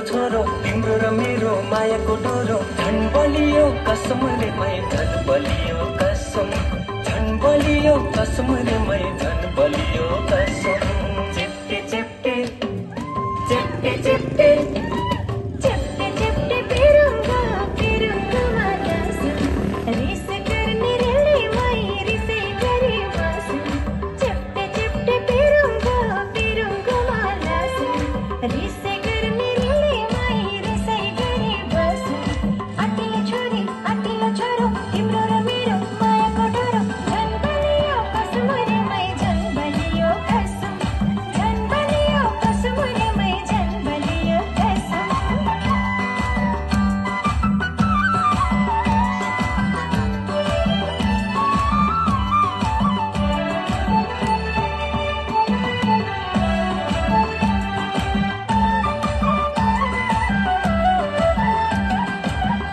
छोरो तिम्रो र मेरो मायाको डोरो झन् बलियो कसम रे मै झन् बलियो कसम झन् बलियो कसम रे मै झन् बलियो कसम चिप्टे चिप्टे चिप्टे चिप्टे चिप्टे चिप्टे पेरुंगा पेरुंगा मालासु रिस करने रेले मै रिसै गरी बसु चिप्टे चिप्टे पेरुंगा पेरुंगा मालासु रिसै करने रेले मै रिसै गरी बसु अटिलो छोरो तिम्रो र मेरो मायाको डोरो झन् बलियो कसम रे मै झन् बलियो कसम झन् बलियो कसम रे मै झन् बलियो कसम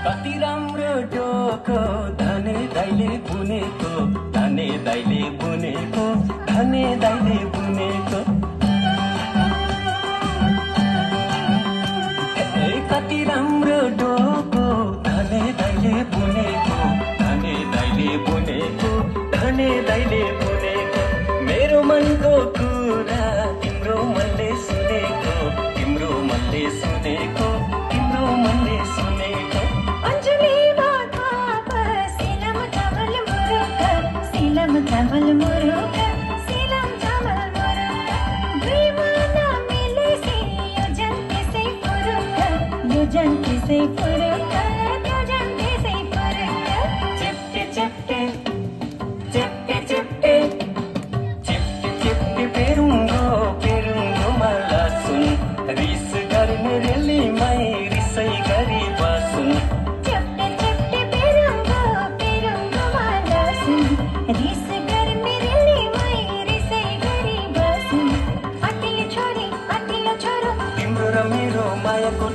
कति राम्रो डोको धने दाइले बुनेको धने दाइले बुनेको धने दाइले बुनेको कति राम्रो डोको धने दाइले बुनेको धने दाइले बुनेको धने दाइले बुनेको मेरो मनको कुरा तिम्रो मनले सुनेको तिम्रो मनले सुनेको तिम्रो मनले सुनेको अंजलि बाधा सीलम जमल मुरुका सीलम जमल मुरुका सीलम जमल मुरुका दीवाना मिले से यो जनते से फुरुका यो जनते से फुरुका यो जनते से फुरुका चिप्टे चिप्टे चिप्टे चिप्टे चिप्टे चिप्टे पेरुंगो पेरुंगो मला सुन रिस गर्ने रेली मै रिसै गरी बसुन चिप्टे चिप्टे पेरुंगा पेरुंगा मालासु रिस करने रेले मै रिसै गरी बसु अटिलो छोरो तिम्रो र मेरो मायाको